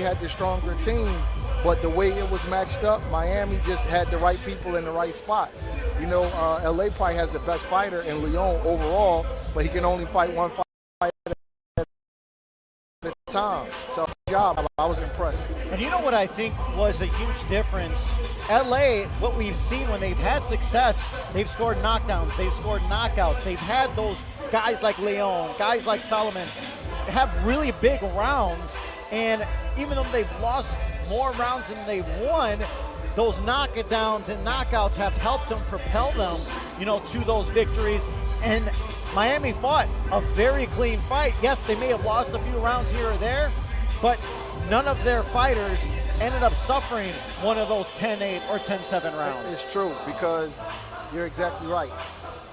had the stronger team, but the way it was matched up, Miami just had the right people in the right spot. You know, LA probably has the best fighter in Leon overall, but he can only fight one fight at a time. So, job, I was impressed. And you know what I think was a huge difference? LA, what we've seen when they've had success, they've scored knockdowns, they've scored knockouts, they've had those guys like Leon, guys like Solomon, have really big rounds, and even though they've lost more rounds than they've won, those knockdowns and knockouts have helped them propel them, you know, to those victories. And Miami fought a very clean fight. Yes, they may have lost a few rounds here or there, but none of their fighters ended up suffering one of those 10-8 or 10-7 rounds. It's true, because you're exactly right.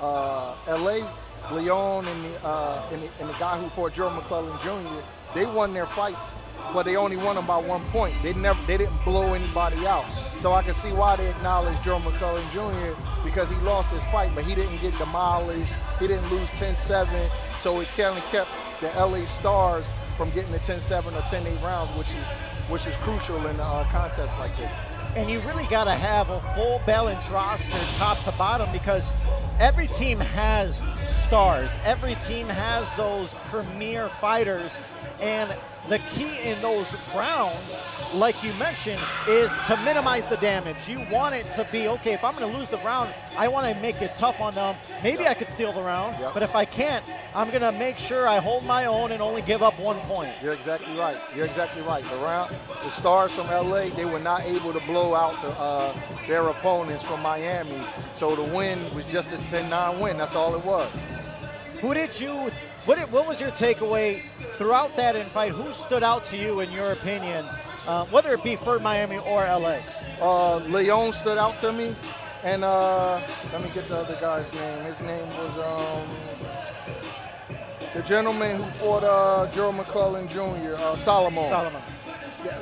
LA, Leon, and the guy who fought Joe McClellan Jr., they won their fights, but they only won them by 1 point. They didn't blow anybody out. So I can see why they acknowledge Joe McClellan Jr., because he lost his fight, but he didn't get demolished. He didn't lose 10-7, so it kind of kept the LA Stars from getting the 10-7 or 10-8 rounds, which is crucial in a contest like this. And you really got to have a full balanced roster top to bottom, because every team has stars. Every team has those premier fighters, and the key in those rounds, like you mentioned, is to minimize the damage. You want it to be, okay, if I'm going to lose the round, I want to make it tough on them. Maybe I could steal the round, but if I can't, I'm going to make sure I hold my own and only give up 1 point. You're exactly right. You're exactly right. The Stars from LA, they were not able to blow out their opponents from Miami. So the win was just a 10-9 win. That's all it was. What was your takeaway throughout that fight? Who stood out to you in your opinion, whether it be for Miami or LA? Leon stood out to me, and let me get the other guy's name. His name was the gentleman who fought Joe McClellan Jr., Solomon.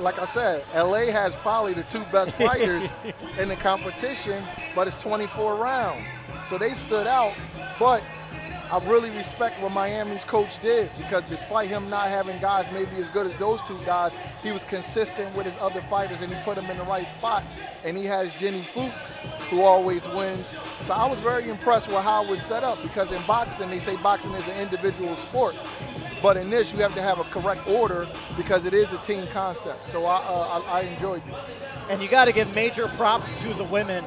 Like I said, LA has probably the two best fighters in the competition, but it's 24 rounds. So they stood out, but I really respect what Miami's coach did, because despite him not having guys maybe as good as those two guys, he was consistent with his other fighters and he put them in the right spot. And he has Jenny Fuchs, who always wins. So I was very impressed with how it was set up, because in boxing, they say boxing is an individual sport. But in this, you have to have a correct order, because it is a team concept. So I enjoyed it. And you got to give major props to the women.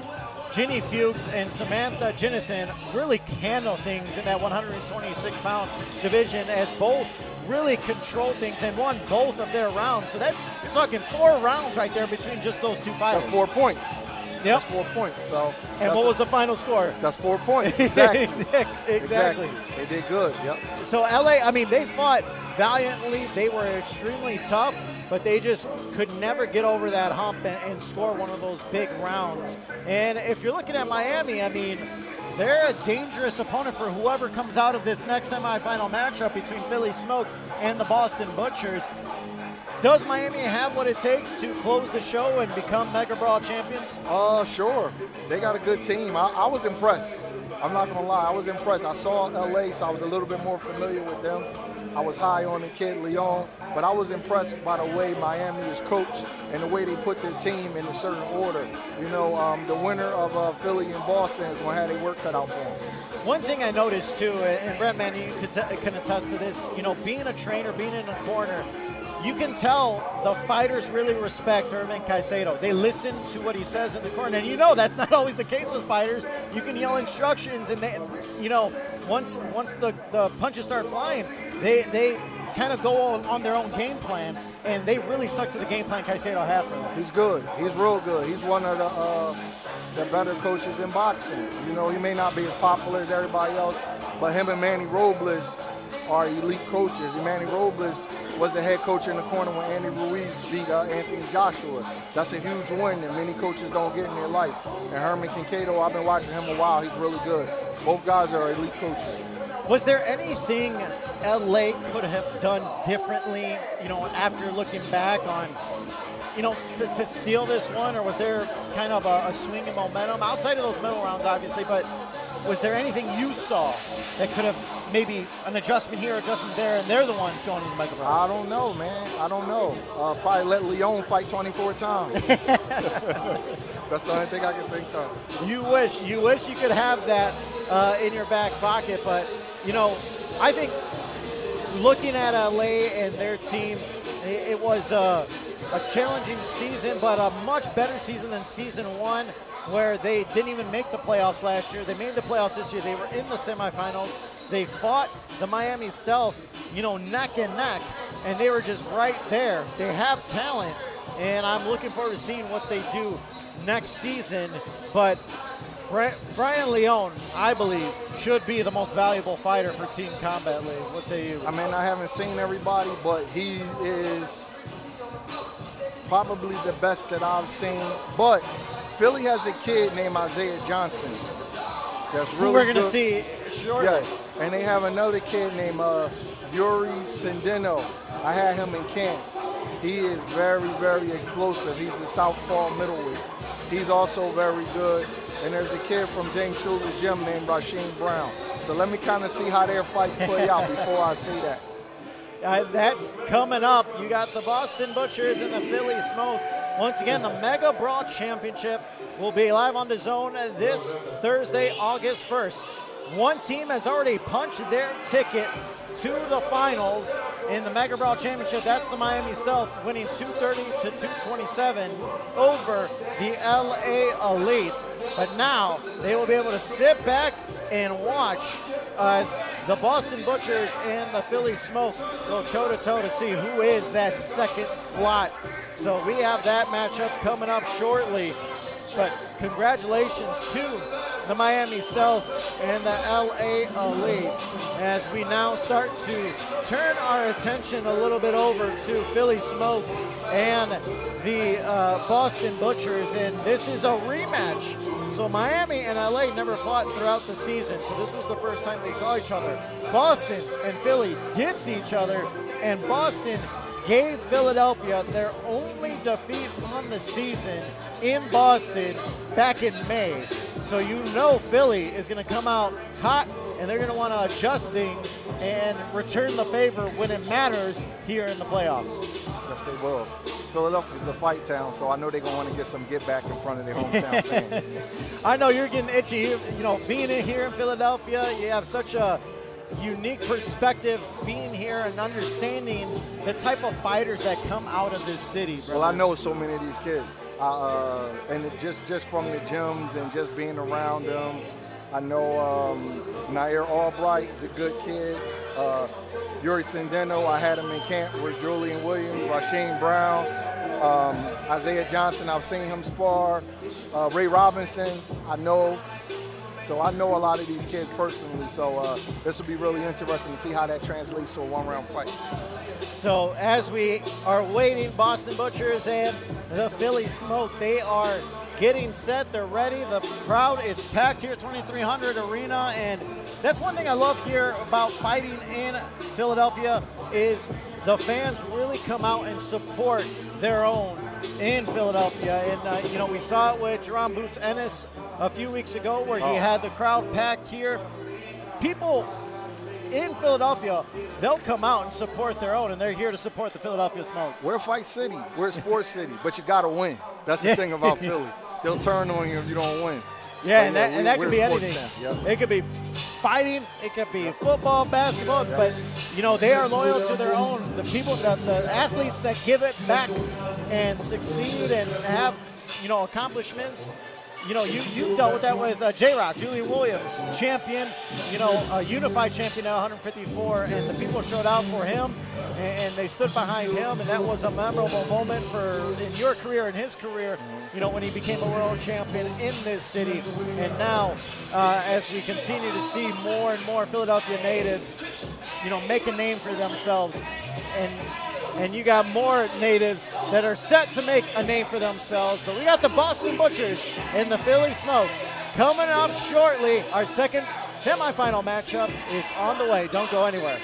Jenny Fuchs and Samantha Jonathan really handle things in that 126-pound division, as both really controlled things and won both of their rounds. So you're talking 4 rounds right there between just those two fighters. That's 4 points. Yep. That's 4 points. So. And what was the final score? That's 4 points. Exactly. Exactly. They did good. Yep. So LA, I mean, they fought valiantly. They were extremely tough, but they just could never get over that hump and score one of those big rounds. And if you're looking at Miami, I mean, they're a dangerous opponent for whoever comes out of this next semifinal matchup between Philly Smoke and the Boston Butchers. Does Miami have what it takes to close the show and become Mega Brawl champions? Sure. They got a good team. I was impressed. I'm not going to lie. I was impressed. I saw LA, so I was a little bit more familiar with them. I was high on the kid, Leon, but I was impressed by the way Miami is coached and the way they put their team in a certain order. You know, the winner of Philly and Boston is going to have their work cut out for them. One thing I noticed too, and Brett, man, you can attest to this, you know, being a trainer, being in a corner, you can tell the fighters really respect Irvin Caicedo. They listen to what he says in the corner, and you know that's not always the case with fighters. You can yell instructions, and they, you know, once the punches start flying, they kind of go on their own game plan, and they really stuck to the game plan Caicedo had for them. He's good. He's real good. He's one of the better coaches in boxing. You know, he may not be as popular as everybody else, but him and Manny Robles are elite coaches. And Manny Robles was the head coach in the corner when Andy Ruiz beat Anthony Joshua. That's a huge win that many coaches don't get in their life. And Herman Kincaid, I've been watching him a while. He's really good. Both guys are elite coaches. Was there anything LA could have done differently, you know, after looking back on, you know, to steal this one, or was there kind of a swing in momentum outside of those middle rounds, obviously, but Was there anything you saw that could have maybe an adjustment here, adjustment there, and they're the ones going to the Mega Brawl? I don't know, man. I don't know. Probably let Leon fight 24 times. That's the only thing I can think of. You wish you could have that in your back pocket, but you know, I think looking at LA and their team, it was a challenging season, but a much better season than season one, where they didn't even make the playoffs last year. They made the playoffs this year. They were in the semifinals. They fought the Miami Stealth, you know, neck and neck, and they were just right there. They have talent, and I'm looking forward to seeing what they do next season. But Brian Leon, I believe, should be the most valuable fighter for Team Combat League. What say you? I mean, I haven't seen everybody, but he is probably the best that I've seen. But Philly has a kid named Isaiah Johnson that's really we're going to good. see shortly. Yes, and they have another kid named Euri Cedeno. I had him in camp. He is very, very explosive. He's a southpaw middleweight. He's also very good. And there's a kid from James Schuler's gym named Rasheen Brown. So let me kind of see how their fights play out before I say that. That's coming up. You got the Boston Butchers and the Philly Smoke. Once again, the Mega Brawl Championship will be live on DAZN this Thursday, August 1st. One team has already punched their ticket to the finals in the Mega Brawl Championship. That's the Miami Stealth, winning 230 to 227 over the LA Elite. But now they will be able to sit back and watch as the Boston Butchers and the Philly Smoke go toe-to-toe to see who is that second slot. So we have that matchup coming up shortly. But congratulations to the Miami Stealth and the LA Elite as we now start to turn our attention a little bit over to Philly Smoke and the Boston Butchers. And this is a rematch. So Miami and LA never fought throughout the season, so this was the first time they saw each other. Boston and Philly did see each other, and Boston gave Philadelphia their only defeat on the season in Boston back in May. So you know Philly is going to come out hot, and they're going to want to adjust things and return the favor when it matters here in the playoffs. Yes, they will. Philadelphia's a fight town, so I know they're going to want to get some get back in front of their hometown fans. I know you're getting itchy. You know, being in here in Philadelphia, you have such a unique perspective being here and understanding the type of fighters that come out of this city, brother. Well, I know so many of these kids, and just from the gyms and just being around them. I know Nahir Albright is a good kid. Euri Cedeno, I had him in camp with Julian Williams, Rasheen Brown, Isaiah Johnson, I've seen him spar. Ray Robinson, I know. So I know a lot of these kids personally, so this will be really interesting to see how that translates to a one-round fight. So as we are waiting, Boston Butchers and the Philly Smoke, they are getting set, they're ready. The crowd is packed here at 2300 Arena, and that's one thing I love here about fighting in Philadelphia is the fans really come out and support their own in Philadelphia. And, you know, we saw it with Jerome Boots Ennis a few weeks ago where he had the crowd packed here. People in Philadelphia, they'll come out and support their own, and they're here to support the Philadelphia Smoke. We're a fight city. We're a sports city, but you got to win. That's the thing about Philly. They'll turn on you if you don't win. Yeah, and that could be anything. Yep. It could be fighting, it could be football, basketball, but you know, they are loyal to their own. The people, the athletes that give it back and succeed and have, you know, accomplishments. You know, you dealt with that with J-Rock, Julian Williams, champion, you know, a unified champion at 154, and the people showed out for him, and they stood behind him, and that was a memorable moment in your career and his career, you know, when he became a world champion in this city. And now, as we continue to see more and more Philadelphia natives, you know, make a name for themselves, and you got more natives that are set to make a name for themselves. But we got the Boston Butchers and the Philly Smoke coming up shortly. Our second semifinal matchup is on the way. Don't go anywhere.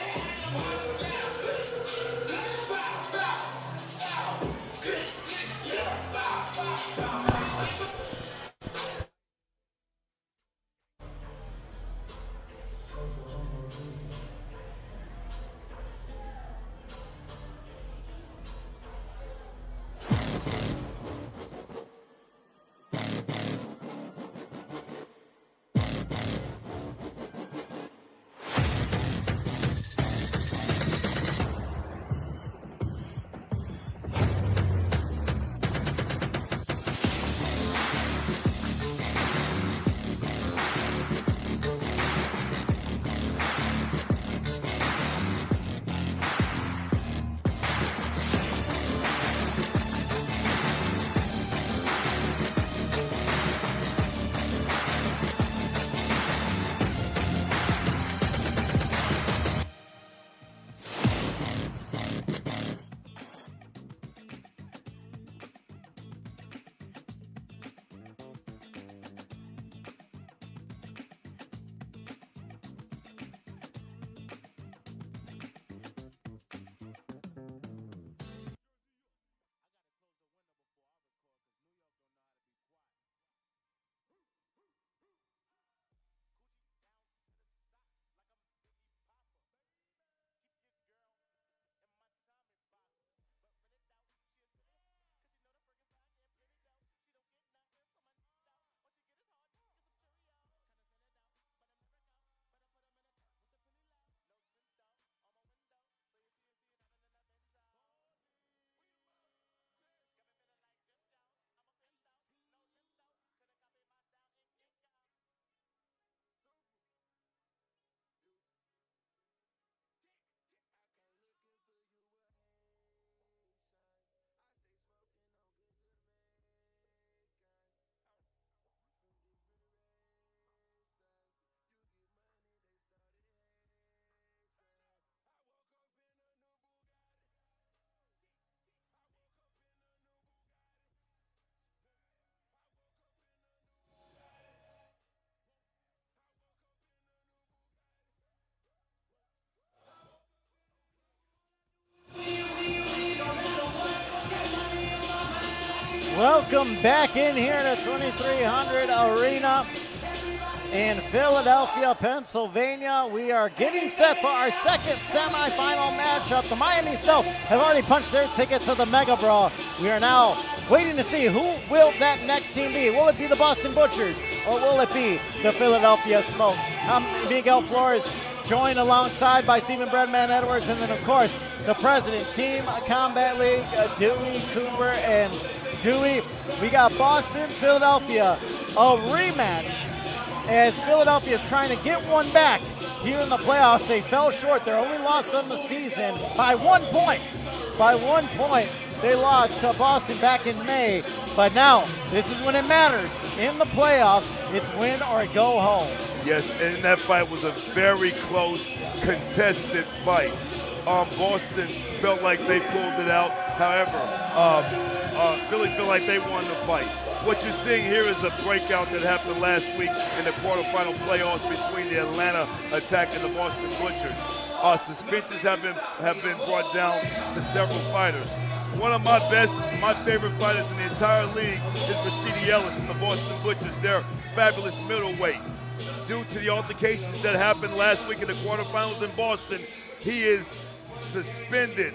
Welcome back in here to 2300 Arena in Philadelphia, Pennsylvania. We are getting set for our second semifinal matchup. The Miami Stealth have already punched their ticket to the Mega Brawl. We are now waiting to see who will that next team be. Will it be the Boston Butchers or will it be the Philadelphia Smoke? Miguel Flores joined alongside by Stephen Breadman Edwards, and then of course the president, Team Combat League, Dewey Cooper and Dewey. We got Boston, Philadelphia, a rematch as Philadelphia is trying to get one back here in the playoffs. They fell short. Their only loss on the season by 1 point. By 1 point, they lost to Boston back in May. But now, this is when it matters. In the playoffs, it's win or go home. Yes, and that fight was a very close, contested fight. Boston felt like they pulled it out. However, Philly feel like they won the fight. What you're seeing here is a breakout that happened last week in the quarterfinal playoffs between the Atlanta Attack and the Boston Butchers. Suspensions have been brought down to several fighters. One of my favorite fighters in the entire league is Rasheen Ellis from the Boston Butchers. They're fabulous middleweight. Due to the altercations that happened last week in the quarterfinals in Boston, he is suspended.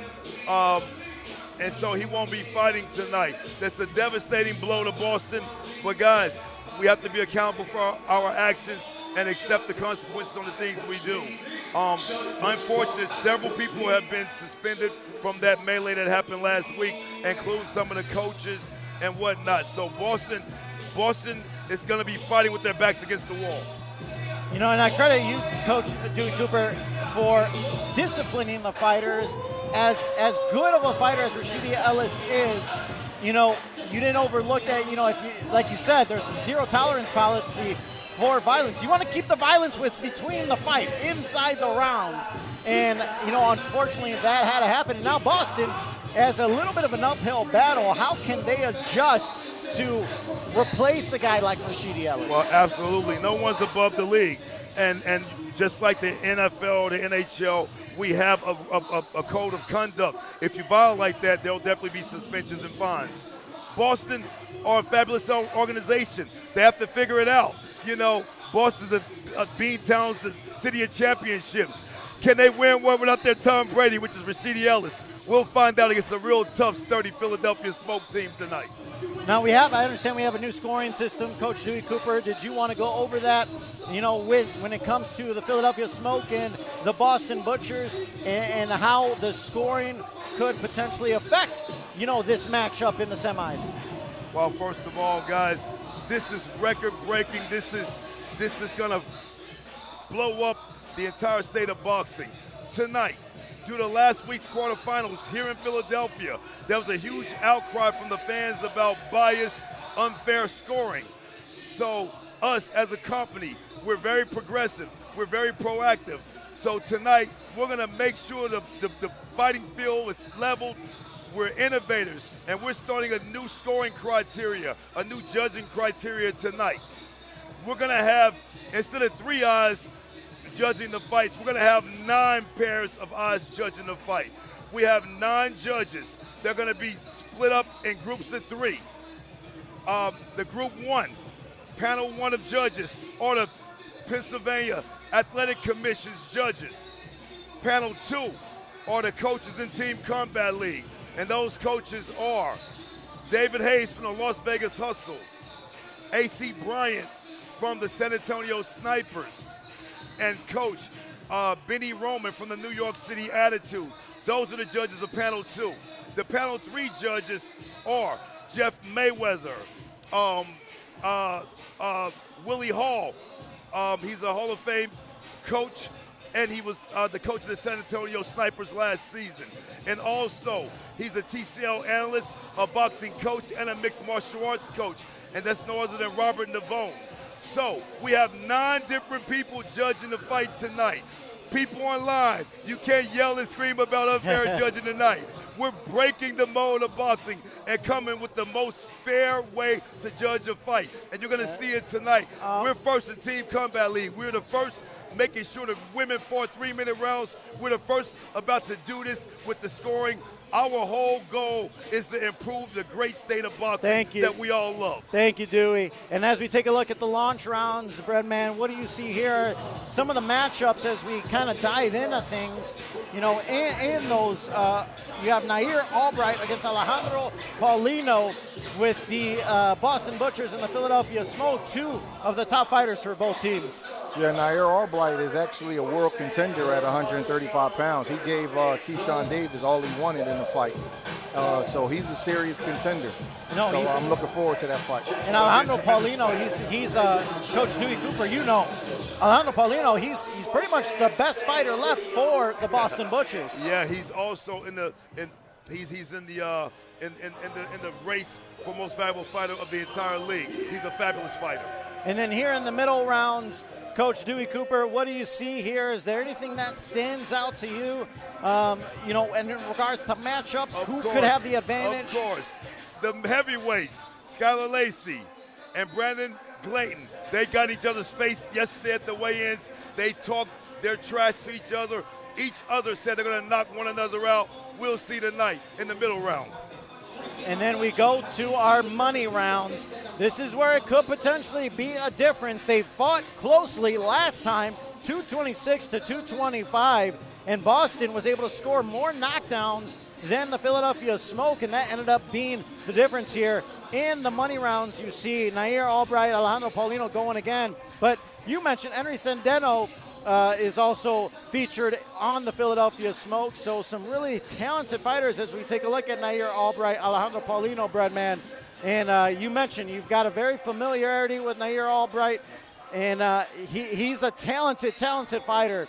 And so he won't be fighting tonight. That's a devastating blow to Boston. But guys, we have to be accountable for our actions and accept the consequences on the things we do. Unfortunately, several people have been suspended from that melee that happened last week, including some of the coaches and whatnot. So Boston is going to be fighting with their backs against the wall. You know, and I credit you, Coach Dewey Cooper, for disciplining the fighters. As good of a fighter as Rasheen Ellis is, you know, you didn't overlook that. You know, if you, like you said, there's a zero tolerance policy for violence. You want to keep the violence between the fight, inside the rounds. And, you know, unfortunately that had to happen. And now Boston has a little bit of an uphill battle. How can they adjust to replace a guy like Rasheen Ellis? Well, absolutely. No one's above the league. And just like the NFL, the NHL, we have a code of conduct. If you violate that, there'll definitely be suspensions and fines. Boston are a fabulous organization. They have to figure it out. You know, Boston's a Beantown, the city of championships. Can they win one without their Tom Brady, which is Rasheen Ellis? We'll find out against a real tough, sturdy Philadelphia Smoke team tonight. Now I understand we have a new scoring system. Coach Dewey Cooper, did you want to go over that, you know, when it comes to the Philadelphia Smoke and the Boston Butchers and how the scoring could potentially affect, you know, this matchup in the semis? Well, first of all, guys, this is record-breaking. This is going to blow up the entire state of boxing. Tonight, due to last week's quarterfinals here in Philadelphia, there was a huge outcry from the fans about biased, unfair scoring. So us as a company, we're very progressive, we're very proactive. So tonight, we're going to make sure the fighting field is leveled. We're innovators, and we're starting a new scoring criteria, a new judging criteria tonight. We're going to have, instead of 3 eyes judging the fights, we're going to have 9 pairs of eyes judging the fight. We have 9 judges. They're going to be split up in groups of 3. The group 1, panel 1 of judges, are the Pennsylvania Athletic Commission's judges. Panel 2 are the coaches in Team Combat League, and those coaches are David Hayes from the Las Vegas Hustle, A.C. Bryant from the San Antonio Snipers, and Coach Benny Roman from the New York City Attitude. Those are the judges of Panel 2. The Panel 3 judges are Jeff Mayweather, Willie Hall. He's a Hall of Fame coach, and he was the coach of the San Antonio Snipers last season. And also, he's a TCL analyst, a boxing coach, and a mixed martial arts coach. And that's no other than Robert Navone. So we have 9 different people judging the fight tonight. People online, you can't yell and scream about unfair judging tonight. We're breaking the mold of boxing and coming with the most fair way to judge a fight. And you're going to see it tonight. We're first in Team Combat League. We're the first making sure the women fought 3-minute rounds. We're the first about to do this with the scoring Our whole goal is to improve the great state of boxing that we all love. Thank you, Dewey. And as we take a look at the launch rounds, Breadman, what do you see here? Some of the matchups as we kind of dive into things, you know, in those, you have Nahir Albright against Alejandro Paulino with the Boston Butchers and the Philadelphia Smoke, two of the top fighters for both teams. Yeah, Nahir Albright is actually a world contender at 135 pounds. He gave Keyshawn Davis all he wanted in the fight. So he's a serious contender. No, so I'm looking forward to that fight. And Alejandro Paulino, he's Coach Dewey Cooper, you know. Alejandro Paulino, he's pretty much the best fighter left for the Boston Butchers. Yeah, he's also in the race for most valuable fighter of the entire league. He's a fabulous fighter. And then here in the middle rounds, Coach Dewey Cooper, what do you see here? Is there anything that stands out to you? You know, and in regards to matchups, who could have the advantage? Of course. The heavyweights, Skylar Lacy and Brandon Clayton, they got each other's face yesterday at the weigh-ins. They talked their trash to each other. Each other said they're going to knock one another out. We'll see tonight in the middle rounds. And then we go to our money rounds. This is where it could potentially be a difference. They fought closely last time, 226 to 225, and Boston was able to score more knockdowns than the Philadelphia Smoke, and that ended up being the difference here. In the money rounds, you see Nahir Albright, Alejandro Paulino going again, but you mentioned Henry Cedeno is also featured on the Philadelphia Smoke. So some really talented fighters as we take a look at Nahir Albright, Alejandro Paulino, Breadman. And you mentioned you've got a very familiarity with Nahir Albright, and he's a talented fighter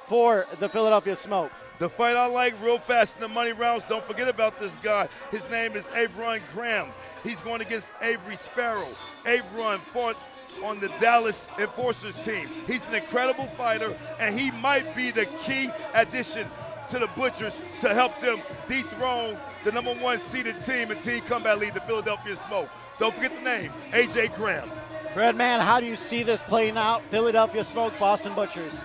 for the Philadelphia Smoke. The fight I like real fast in the money rounds, don't forget about this guy. His name is Abril Graham. He's going against Avery Sparrow. Abril fought on the Dallas Enforcers team. He's an incredible fighter, and he might be the key addition to the Butchers to help them dethrone the #1 seeded team and Team Combat League, the Philadelphia Smoke. Don't forget the name, A.J. Graham. Breadman, how do you see this playing out? Philadelphia Smoke, Boston Butchers.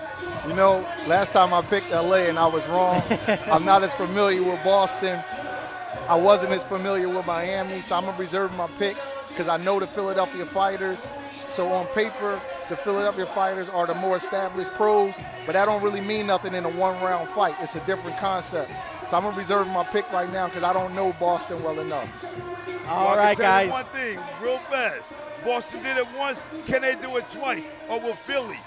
You know, last time I picked LA and I was wrong. I'm not as familiar with Boston. I wasn't as familiar with Miami, so I'm going to reserve my pick because I know the Philadelphia fighters. So on paper, the Philadelphia fighters are the more established pros, but that don't really mean nothing in a one-round fight. It's a different concept. So I'm going to reserve my pick right now because I don't know Boston well enough. All right, guys. One thing, real fast. Boston did it once. Can they do it twice? Or will Philly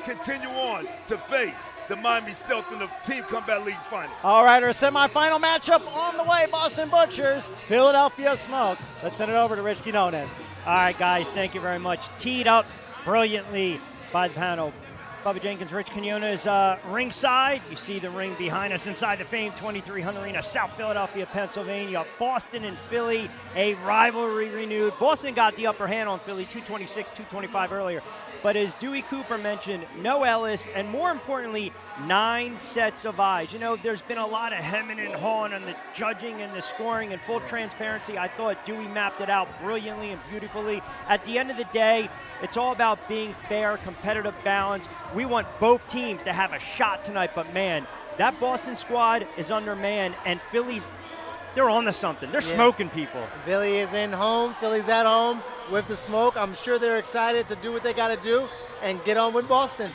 continue on to face the Miami Stealth in the Team Combat League final? All right, our semifinal matchup on the way. Boston Butchers, Philadelphia Smoke. Let's send it over to Rich Quinones. All right, guys, thank you very much. Teed up brilliantly by the panel. Bubba Jenkins, Rich Quinones, ringside. You see the ring behind us inside the famed 2300 Arena, South Philadelphia, Pennsylvania. Boston and Philly, a rivalry renewed. Boston got the upper hand on Philly, 226, 225 earlier. But as Dewey Cooper mentioned, no Ellis, and more importantly, 9 sets of eyes. You know, there's been a lot of hemming and hawing on the judging and the scoring. And full transparency, I thought Dewey mapped it out brilliantly and beautifully. At the end of the day, it's all about being fair, competitive balance. We want both teams to have a shot tonight, but man, that Boston squad is undermanned, and Philly's, they're on to something. They're smoking people. Philly is in home. Philly's at home with the Smoke. I'm sure they're excited to do what they got to do and get on with Boston.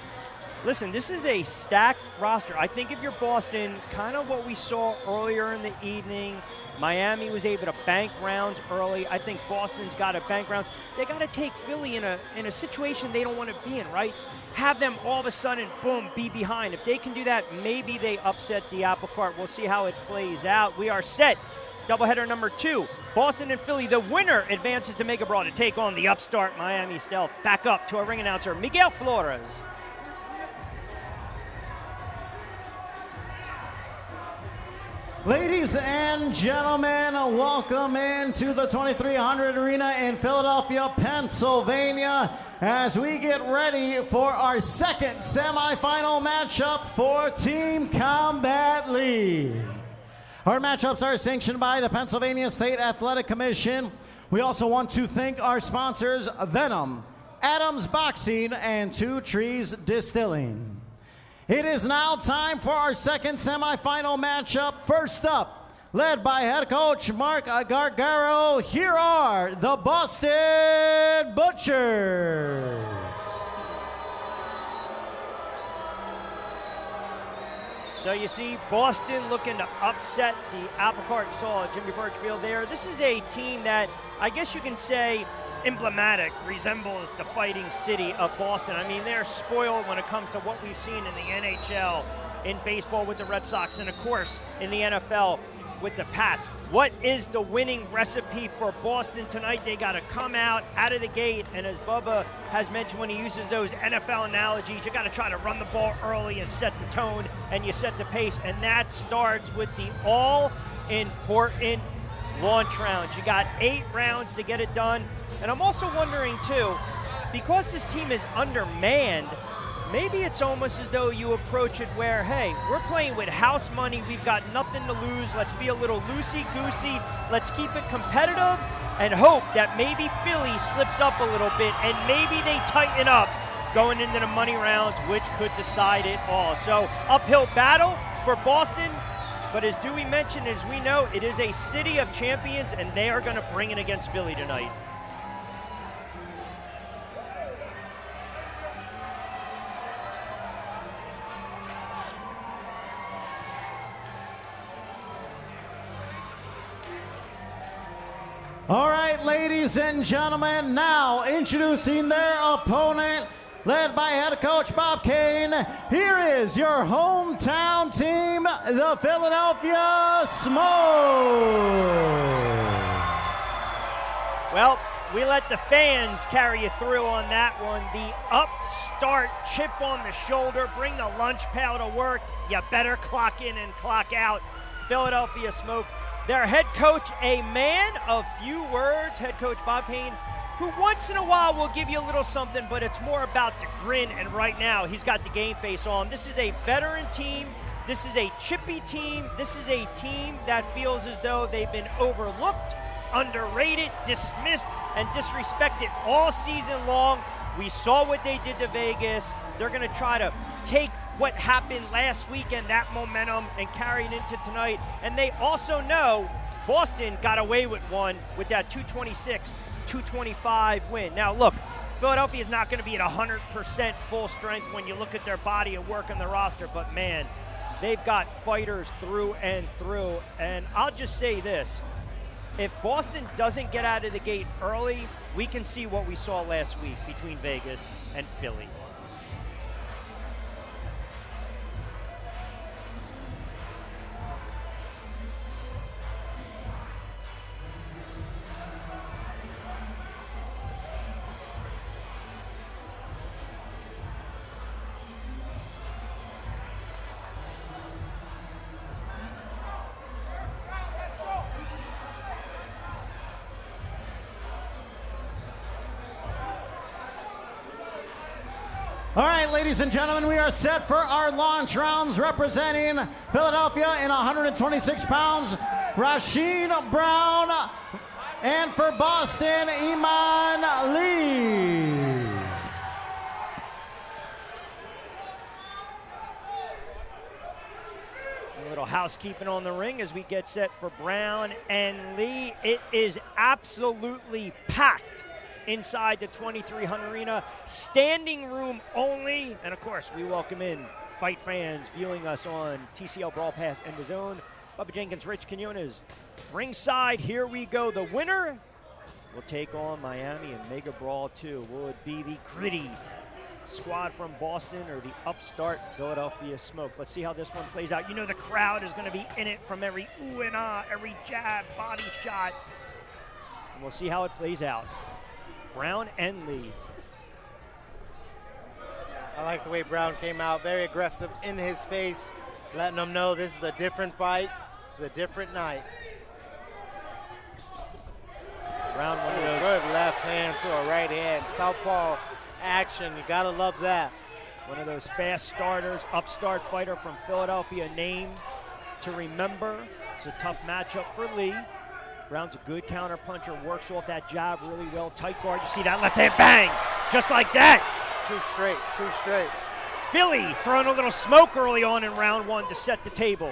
Listen, this is a stacked roster. I think if you're Boston, kind of what we saw earlier in the evening, Miami was able to bank rounds early. I think Boston's got to bank rounds. They got to take Philly in a situation they don't want to be in, right? Have them all of a sudden, boom, be behind. If they can do that, maybe they upset the apple cart. We'll see how it plays out. We are set. Doubleheader number 2, Boston and Philly. The winner advances to Mega Brawl to take on the upstart Miami Stealth. Back up to our ring announcer, Miguel Flores. Ladies and gentlemen, welcome into the 2300 Arena in Philadelphia, Pennsylvania, as we get ready for our second semifinal matchup for Team Combat League. Our matchups are sanctioned by the Pennsylvania State Athletic Commission. We also want to thank our sponsors, Venom, Adams Boxing, and Two Trees Distilling. It is now time for our second semifinal matchup. First up, led by head coach Mark Gargaro. Here are the Boston Butchers. So you see Boston looking to upset the apple cart and saw Jimmy Birchfield there. This is a team that I guess you can say emblematic, resembles the fighting city of Boston. I mean, they're spoiled when it comes to what we've seen in the NHL, in baseball with the Red Sox, and of course in the NFL with the Pats. What is the winning recipe for Boston tonight? They got to come out of the gate, and as Bubba has mentioned when he uses those NFL analogies, you got to try to run the ball early and set the tone, and you set the pace, and that starts with the all-important launch rounds. You got 8 rounds to get it done, and I'm also wondering too, because this team is undermanned, maybe it's almost as though you approach it where, hey, we're playing with house money, we've got nothing to lose, let's be a little loosey-goosey, let's keep it competitive, and hope that maybe Philly slips up a little bit, and maybe they tighten up going into the money rounds, which could decide it all. So, uphill battle for Boston, but as Dewey mentioned, as we know, it is a city of champions, and they are going to bring it against Philly tonight. All right, ladies and gentlemen, now introducing their opponent, led by head coach Bob Kane. Here is your hometown team, the Philadelphia Smoke. Well, we let the fans carry you through on that one. The upstart chip on the shoulder, bring the lunch pail to work. You better clock in and clock out. Philadelphia Smoke. Their head coach, a man of few words, head coach Bob Kane, who once in a while will give you a little something, but it's more about the grin, and right now he's got the game face on. This is a veteran team. This is a chippy team. This is a team that feels as though they've been overlooked, underrated, dismissed, and disrespected all season long. We saw what they did to Vegas. They're going to try to take what happened last weekend, that momentum, and carry it into tonight. And they also know Boston got away with one with that 226-225 win. Now, look, Philadelphia is not going to be at 100% full strength when you look at their body of work on the roster, but man, they've got fighters through and through. And I'll just say this, if Boston doesn't get out of the gate early, we can see what we saw last week between Vegas and Philly. All right, ladies and gentlemen, we are set for our launch rounds representing Philadelphia in 126 pounds, Rasheen Brown, and for Boston, Iman Lee. A little housekeeping on the ring as we get set for Brown and Lee. It is absolutely packed inside the 2300 Arena, standing room only, and of course we welcome in fight fans viewing us on TCL BrawlPass and DAZN. Bubba Jenkins, Rich Quinones, ringside. Here we go. The winner will take on Miami and Mega Brawl 2. Will it be the gritty squad from Boston or the upstart Philadelphia Smoke? Let's see how this one plays out. You know the crowd is going to be in it from every ooh and ah, every jab, body shot, and we'll see how it plays out. Brown and Lee. I like the way Brown came out, very aggressive in his face, letting them know this is a different fight, it's a different night. Brown, one of those good left hand to a right hand, southpaw action, you gotta love that. One of those fast starters, upstart fighter from Philadelphia, name to remember. It's a tough matchup for Lee. Brown's a good counter puncher, works off that jab really well. Tight guard, you see that left hand bang, just like that. Too straight, too straight. Philly throwing a little smoke early on in round one to set the table.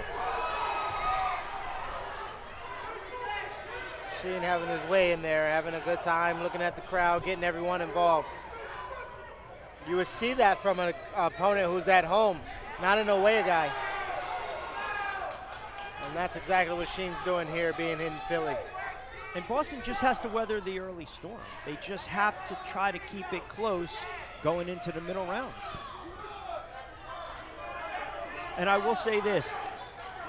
Rasheen having his way in there, having a good time, looking at the crowd, getting everyone involved. You would see that from an opponent who's at home, not an away guy. And that's exactly what Sheen's doing here, being in Philly. And Boston just has to weather the early storm. They just have to try to keep it close going into the middle rounds. And I will say this,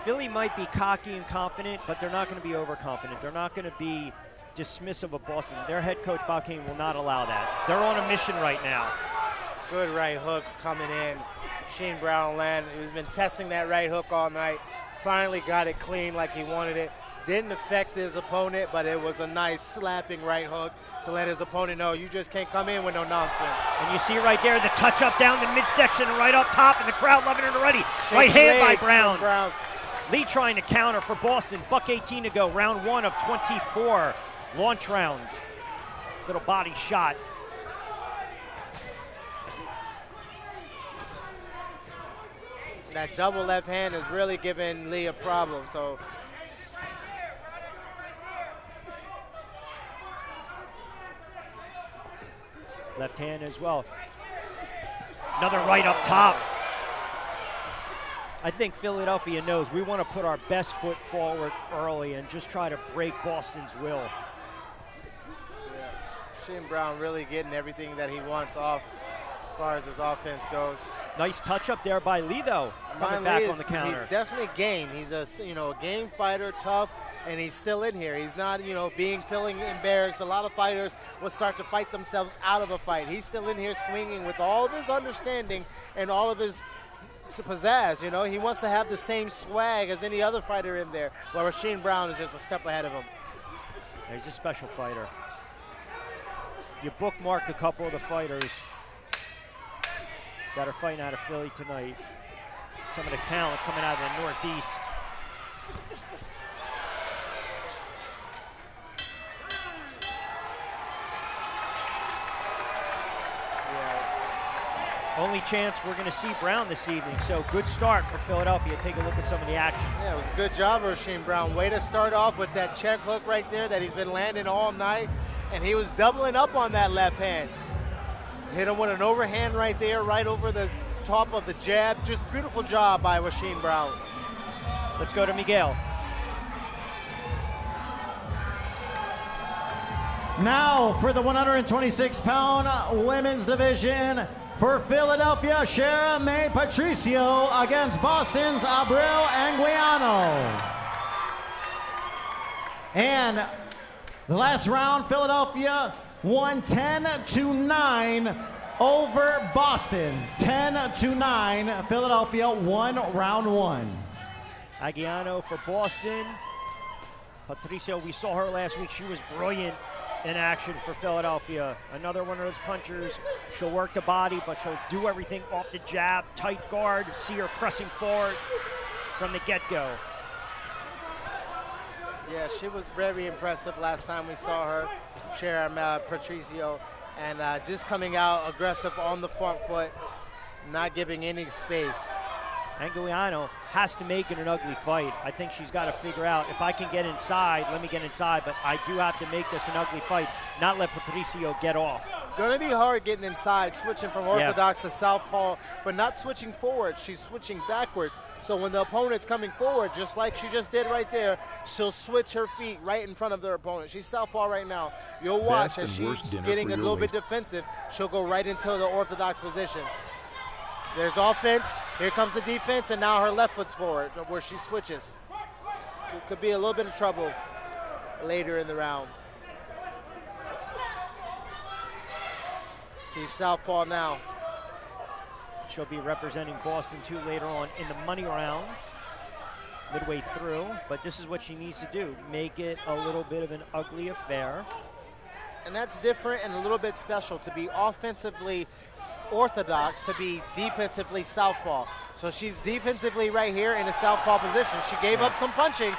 Philly might be cocky and confident, but they're not going to be overconfident. They're not going to be dismissive of Boston. Their head coach, Bob King, will not allow that. They're on a mission right now. Good right hook coming in. Sheen Brown land. He's been testing that right hook all night. Finally got it clean like he wanted it. Didn't affect his opponent, but it was a nice slapping right hook to let his opponent know you just can't come in with no nonsense. And you see right there the touch up down the midsection and right up top, and the crowd loving it already. Right hand by Brown. Lee trying to counter for Boston. $1:18 to go. Round 1 of 24 launch rounds. Little body shot. That double left hand is really giving Lee a problem. So left hand as well. Another right up top. I think Philadelphia knows we want to put our best foot forward early and just try to break Boston's will. Yeah. Sheen Brown really getting everything that he wants off as far as his offense goes. Nice touch up there by Lee, though, coming back on the counter. He's definitely game. He's a game fighter, tough, and he's still in here. He's not feeling embarrassed. A lot of fighters will start to fight themselves out of a fight. He's still in here swinging with all of his understanding and all of his pizzazz. He wants to have the same swag as any other fighter in there. While Rasheen Brown is just a step ahead of him. He's a special fighter. You bookmarked a couple of the fighters that are fighting out of Philly tonight. Some of the talent coming out of the Northeast. Only chance we're going to see Brown this evening, so good start for Philadelphia. Take a look at some of the action. Yeah, it was a good job, Rasheen Brown. Way to start off with that check hook right there that he's been landing all night, and he was doubling up on that left hand. Hit him with an overhand right there, right over the top of the jab. Just beautiful job by Rasheen Brown. Let's go to Miguel. Now for the 126-pound women's division, for Philadelphia, Shera Patricio against Boston's Abril Anguiano. And the last round, Philadelphia won 10-9 over Boston. 10-9, Philadelphia won round 1. Anguiano for Boston. Patricio, we saw her last week. She was brilliant in action for Philadelphia. Another one of those punchers. She'll work the body, but she'll do everything off the jab, tight guard, see her pressing forward from the get-go. Yeah, she was very impressive last time we saw her, Shera Patricio, and just coming out aggressive on the front foot, not giving any space. Anguiano has to make it an ugly fight. I think she's got to figure out, if I can get inside, let me get inside, but I do have to make this an ugly fight, not let Patricio get off. Going to be hard getting inside, switching from orthodox to southpaw, but not switching forward. She's switching backwards. So when the opponent's coming forward, just like she just did right there, she'll switch her feet right in front of their opponent. She's southpaw right now. You'll watch as she's getting a little bit defensive. She'll go right into the orthodox position. There's offense, here comes the defense, and now her left foot's forward, where she switches. So it could be a little bit of trouble later in the round. See southpaw now. She'll be representing Boston too later on in the money rounds, midway through, but this is what she needs to do, make it a little bit of an ugly affair. And that's different and a little bit special, to be offensively orthodox, to be defensively southpaw. So she's defensively right here in a southpaw position. She gave up some punching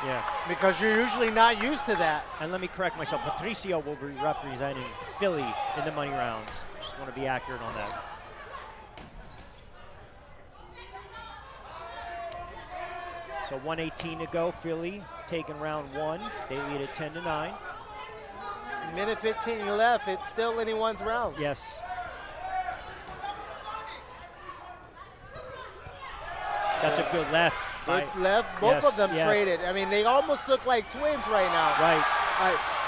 because you're usually not used to that. And let me correct myself, Patricio will be representing Philly in the money rounds. Just want to be accurate on that. So 1:18 to go, Philly taking round 1. They lead at 10-9. Minute 15 left. It's still anyone's round. Yes. That's a good left. Good left. Both of them traded. I mean, they almost look like twins right now. Right.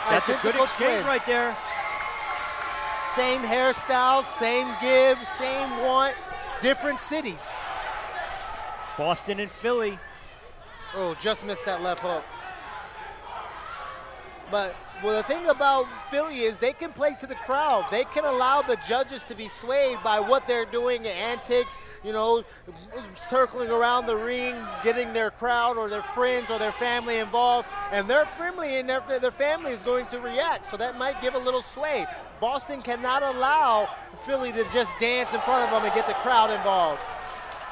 That's a good exchange right there. Same hairstyle, same give, same want, different cities. Boston and Philly. Oh, just missed that left hook. But well, the thing about Philly is they can play to the crowd. They can allow the judges to be swayed by what they're doing, antics, you know, circling around the ring, getting their crowd or their friends or their family involved, and their family and their family is going to react. So that might give a little sway. Boston cannot allow Philly to just dance in front of them and get the crowd involved,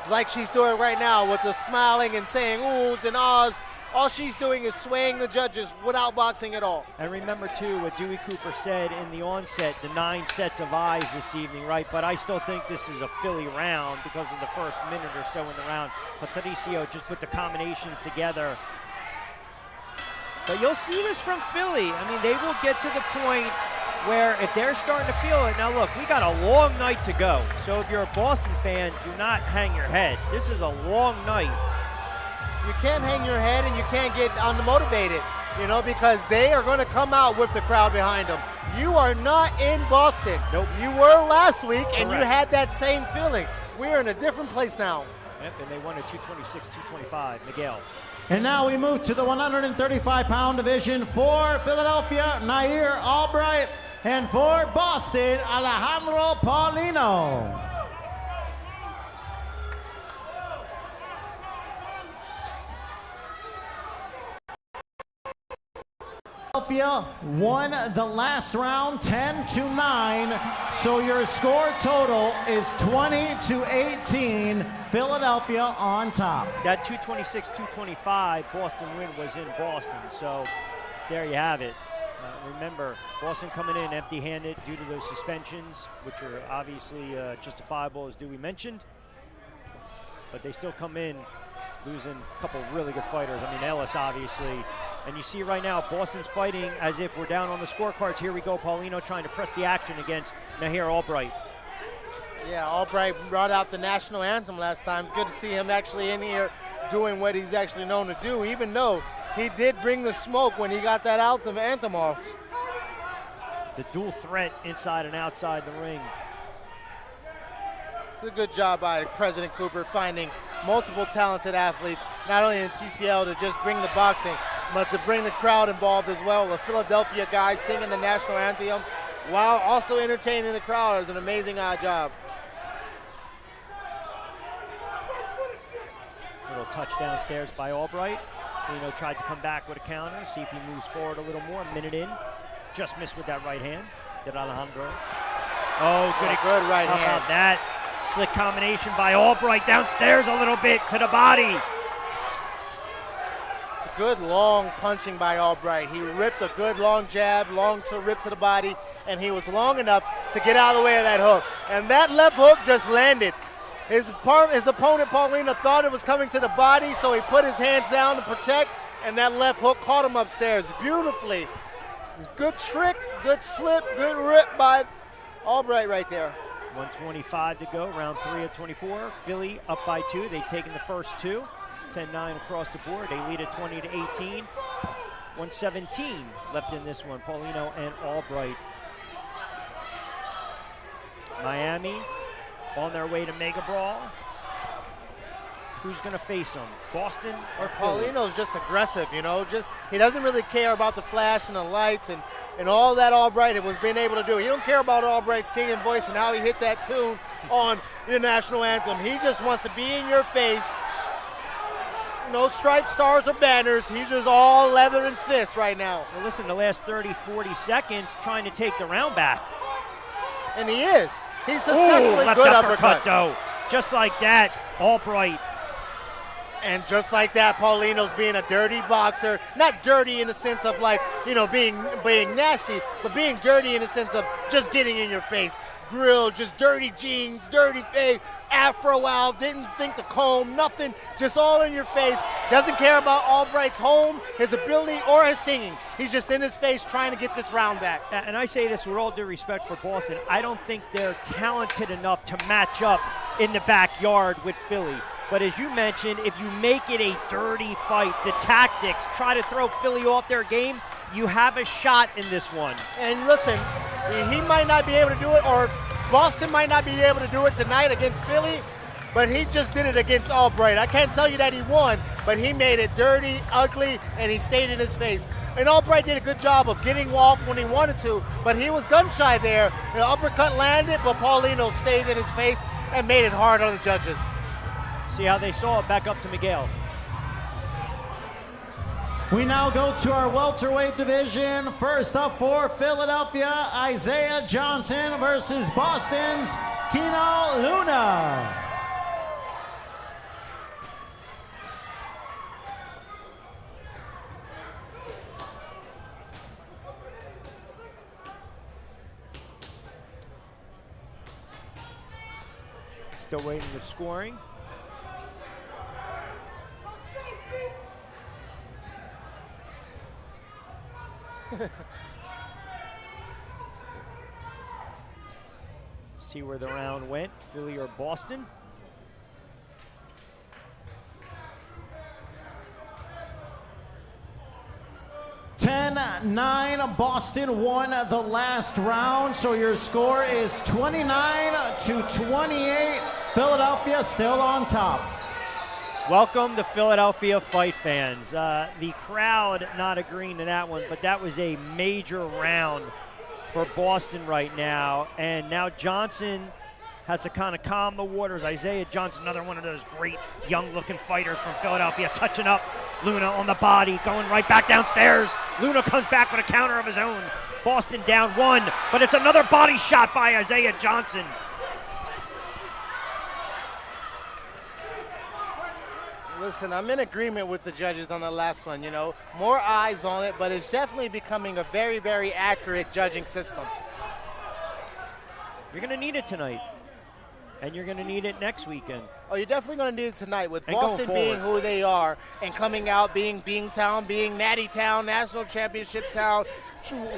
like she's doing right now with the smiling and saying oohs and ahs. All she's doing is swaying the judges without boxing at all. And remember, too, what Dewey Cooper said in the onset, the 9 sets of eyes this evening, right? But I still think this is a Philly round because of the first minute or so in the round. Patricio just put the combinations together. But you'll see this from Philly. I mean, they will get to the point where if they're starting to feel it, now look, we got a long night to go. So if you're a Boston fan, do not hang your head. This is a long night. You can't hang your head and you can't get unmotivated, you know, because they are going to come out with the crowd behind them. You are not in Boston. Nope. You were last week, and Correct. you had that same feeling. We're in a different place now. Yep, and they won a 226-225. Miguel. And now we move to the 135-pound division for Philadelphia, Nahir Albright, and for Boston, Alejandro Paulino. Philadelphia won the last round 10-9, so your score total is 20-18. Philadelphia on top. That 226-225 Boston win was in Boston, so there you have it. Remember, Boston coming in empty-handed due to those suspensions, which are obviously justifiable, as Dewey mentioned, but they still come in losing a couple of really good fighters. I mean, Ellis, obviously. And you see right now, Boston's fighting as if we're down on the scorecards. Here we go, Paulino trying to press the action against Nahir Albright. Yeah, Albright brought out the national anthem last time. It's good to see him actually in here doing what he's actually known to do, even though he did bring the smoke when he got that anthem off. The dual threat inside and outside the ring. It's a good job by President Cooper finding multiple talented athletes, not only in TCL to just bring the boxing, but to bring the crowd involved as well. The Philadelphia guys singing the national anthem while also entertaining the crowd is an amazing job. Little touch downstairs by Albright. Pino tried to come back with a counter, see if he moves forward a little more. A minute in, just missed with that right hand. Did Alejandro. Oh, good right hand. How about that? Slick combination by Albright downstairs a little bit to the body. It's a good long punching by Albright. He ripped a good long jab, long to rip to the body, and he was long enough to get out of the way of that hook. And that left hook just landed. His opponent, Paulino, thought it was coming to the body, so he put his hands down to protect, and that left hook caught him upstairs beautifully. Good trick, good slip, good rip by Albright right there. 125 to go, round 3 of 24. Philly up by 2. They've taken the first 2. 10-9 across the board. They lead at 20-18. 117 left in this one. Paulino and Albright. Miami on their way to Mega Brawl. Who's going to face them? Boston or Philly? Paulino's just aggressive, you know. He doesn't really care about the flash and the lights and all that Albright was being able to do. He don't care about Albright's singing voice and how he hit that tune on the national anthem. He just wants to be in your face. No striped stars or banners. He's just all leather and fist right now. Well, listen, the last 30, 40 seconds trying to take the round back. And he is. He's successfully left good uppercut, though. Just like that, Albright. And just like that, Paulino's being a dirty boxer. Not dirty in the sense of like, you know, being nasty, but being dirty in the sense of just getting in your face. Grill, just dirty jeans, dirty face, afro out, didn't think to comb, nothing, just all in your face. Doesn't care about Albright's home, his ability, or his singing. He's just in his face trying to get this round back. And I say this with all due respect for Boston. I don't think they're talented enough to match up in the backyard with Philly. But as you mentioned, if you make it a dirty fight, the tactics, try to throw Philly off their game, you have a shot in this one. And listen, he might not be able to do it, or Boston might not be able to do it tonight against Philly, but he just did it against Albright. I can't tell you that he won, but he made it dirty, ugly, and he stayed in his face. And Albright did a good job of getting off when he wanted to, but he was gun-shy there. The uppercut landed, but Paulino stayed in his face and made it hard on the judges. See how they saw it. Back up to Miguel. We now go to our welterweight division. First up for Philadelphia, Isaiah Johnson versus Boston's Keno Luna. Still waiting for scoring. See where the round went, Philly or Boston. (10-9). Boston won the last round, so your score is 29-28. Philadelphia still on top. Welcome to Philadelphia fight fans. The crowd not agreeing to that one, but that was a major round for Boston right now. And now Johnson has to kind of calm the waters. Isaiah Johnson, another one of those great young-looking fighters from Philadelphia, touching up Luna on the body, going right back downstairs. Luna comes back with a counter of his own. Boston down one, but it's another body shot by Isaiah Johnson. Listen, I'm in agreement with the judges on the last one, you know. More eyes on it, but it's definitely becoming a very, very accurate judging system. You're going to need it tonight, and you're going to need it next weekend. Oh, you're definitely going to need it tonight with And Boston being who they are and coming out being Town, being Natty Town, National Championship Town,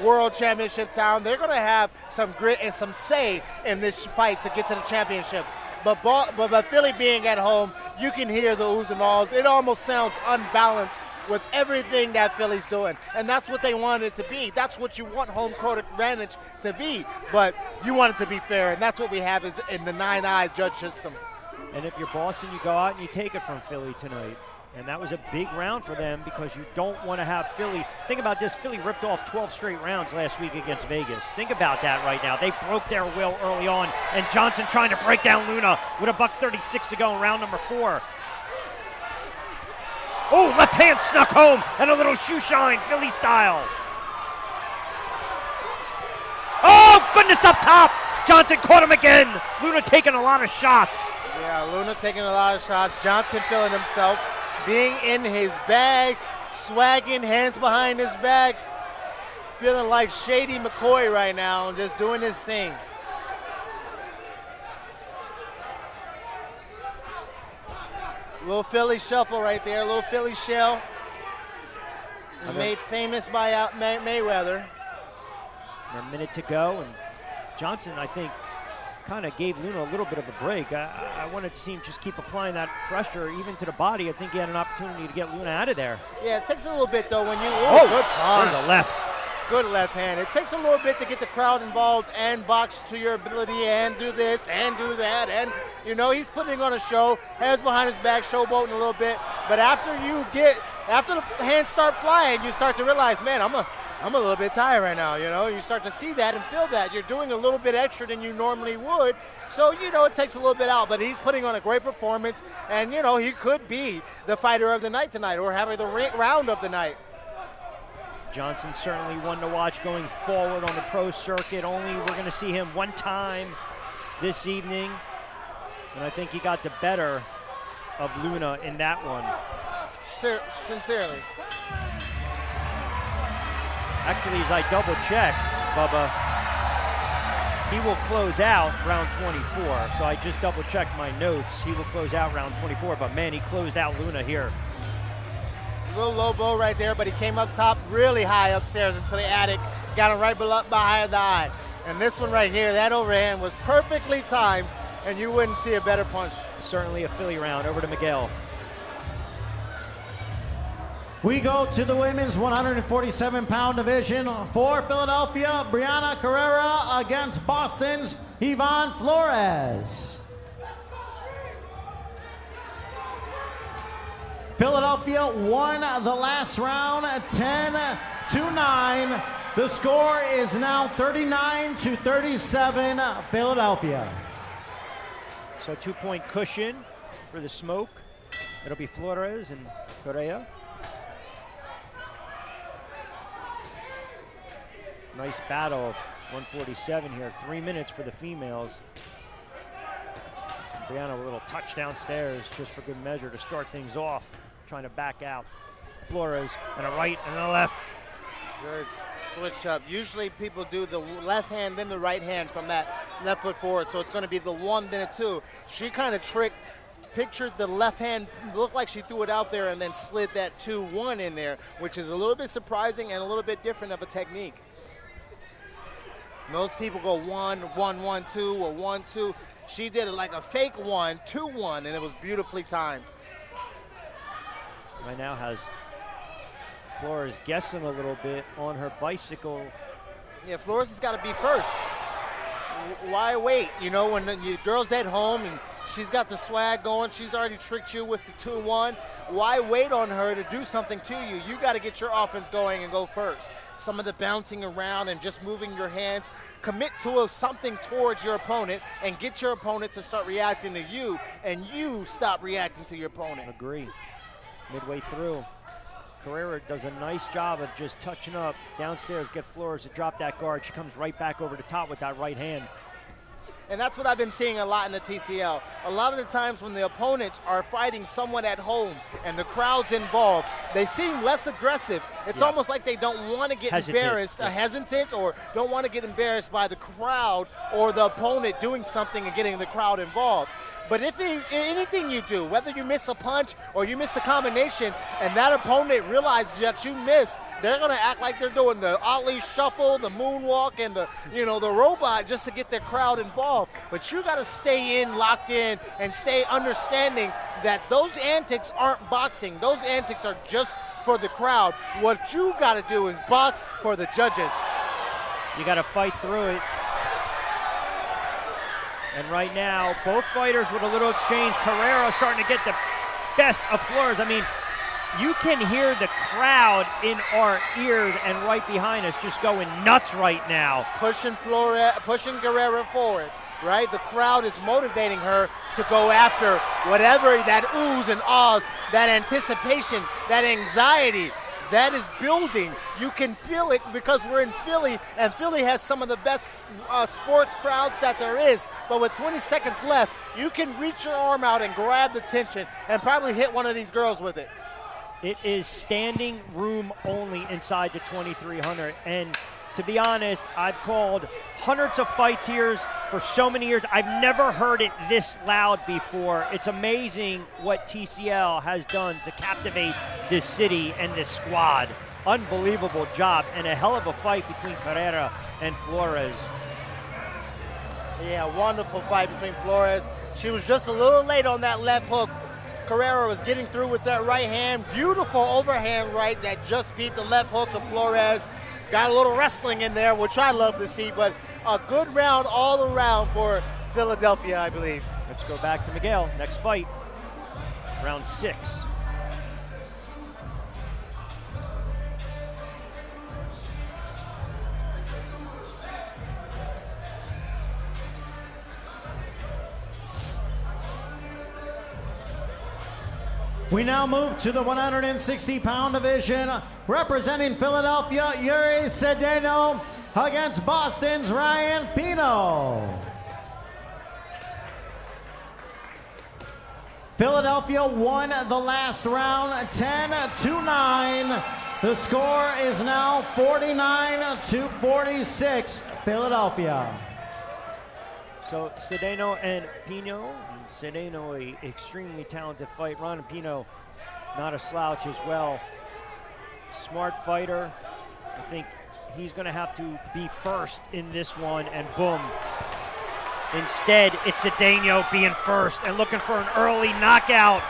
World Championship Town. They're going to have some grit and some say in this fight to get to the championship. But Philly being at home, you can hear the oohs and ahs. It almost sounds unbalanced with everything that Philly's doing. And that's what they want it to be. That's what you want home court advantage to be. But you want it to be fair, and that's what we have is in the 9 eyes judge system. And if you're Boston, you go out and you take it from Philly tonight. And that was a big round for them because you don't want to have Philly. Think about this. Philly ripped off 12 straight rounds last week against Vegas. Think about that right now. They broke their will early on. And Johnson trying to break down Luna with a $136 to go in round number 4. Oh, left hand snuck home and a little shoe shine, Philly style. Oh, goodness, up top. Johnson caught him again. Luna taking a lot of shots. Yeah, Luna taking a lot of shots. Johnson feeling himself. Being in his bag, swagging, hands behind his back, feeling like Shady McCoy right now, just doing his thing. Little Philly shuffle right there, little Philly shell. Made famous by Mayweather. A minute to go, and Johnson, I think, kind of gave Luna a little bit of a break. I wanted to see him just keep applying that pressure even to the body. I think he had an opportunity to get Luna out of there. Yeah, it takes a little bit though when you good punch. The left. Good left hand. It takes a little bit to get the crowd involved and box to your ability and do this and do that. And you know, he's putting on a show, hands behind his back, showboating a little bit. But after the hands start flying, you start to realize, man, I'm a little bit tired right now, you know. You start to see that and feel that. You're doing a little bit extra than you normally would. So, you know, it takes a little bit out, but he's putting on a great performance. And, you know, he could be the fighter of the night tonight or having the round of the night. Johnson certainly one to watch going forward on the pro circuit. Only we're going to see him one time this evening. And I think he got the better of Luna in that one. Sincerely. Actually, as I double check, Bubba, he will close out round 24. So I just double checked my notes. He will close out round 24, but man, he closed out Luna here. A little low blow right there, but he came up top really high upstairs into the attic, got him right behind the eye. And this one right here, that overhand was perfectly timed, and you wouldn't see a better punch. Certainly a Philly round. Over to Miguel. We go to the women's 147-pound division for Philadelphia, Brianna Carrera against Boston's Yvonne Flores. Philadelphia won the last round 10-9. The score is now 39-37 Philadelphia. So 2-point cushion for the smoke. It'll be Flores and Correa. Nice battle, 147 here. 3 minutes for the females. Brianna a little touch downstairs just for good measure to start things off. Trying to back out. Flores and a right and a left. Good switch up. Usually people do the left hand, then the right hand from that left foot forward. So it's going to be the 1, then a 2. She kind of pictured the left hand, looked like she threw it out there and then slid that 2-1 in there, which is a little bit surprising and a little bit different of a technique. Most people go 1-1-1-2 or 1-2. She did it like a fake 1-2-1, and it was beautifully timed. Right now has Flores guessing a little bit on her bicycle. Yeah, Flores has got to be first. Why wait? You know, when the girl's at home and she's got the swag going, she's already tricked you with the 2-1. Why wait on her to do something to you? You got to get your offense going and go first. Some of the bouncing around and just moving your hands. Commit to something towards your opponent and get your opponent to start reacting to you, and you stop reacting to your opponent. Agree. Midway through, Carrera does a nice job of just touching up downstairs, get Flores to drop that guard. She comes right back over the top with that right hand. And that's what I've been seeing a lot in the TCL. A lot of the times when the opponents are fighting someone at home and the crowd's involved, they seem less aggressive. It's almost like they don't want to get embarrassed, hesitant, or don't want to get embarrassed by the crowd or the opponent doing something and getting the crowd involved. But if anything you do, whether you miss a punch or you miss the combination and that opponent realizes that you missed, they're going to act like they're doing the Ali shuffle, the moonwalk, and the robot just to get their crowd involved. But you got to stay locked in, and stay understanding that those antics aren't boxing. Those antics are just for the crowd. What you got to do is box for the judges. You got to fight through it. And right now, both fighters with a little exchange. Carrera starting to get the best of Flores. I mean, you can hear the crowd in our ears and right behind us just going nuts right now. Pushing Carrera forward, right? The crowd is motivating her to go after whatever that oohs and ahs, that anticipation, that anxiety. That is building. You can feel it because we're in Philly, and Philly has some of the best sports crowds that there is. But with 20 seconds left, you can reach your arm out and grab the tension and probably hit one of these girls with it. It is standing room only inside the 2300. And to be honest, I've called hundreds of fights here for so many years. I've never heard it this loud before. It's amazing what TCL has done to captivate this city and this squad. Unbelievable job, and a hell of a fight between Carrera and Flores. Yeah, wonderful fight between Flores. She was just a little late on that left hook. Carrera was getting through with that right hand. Beautiful overhand right that just beat the left hook of Flores. Got a little wrestling in there, which I love to see, but a good round all around for Philadelphia, I believe. Let's go back to Miguel. Next fight, round 6. We now move to the 160-pound division, representing Philadelphia, Euri Cedeno against Boston's Ryan Pino. Philadelphia won the last round 10-9. The score is now 49-46, Philadelphia. So Cedeno and Pino. Cedeno, a extremely talented fight. Ron Pino, not a slouch as well. Smart fighter. I think he's going to have to be first in this one, and boom. Instead, it's Cedeno being first and looking for an early knockout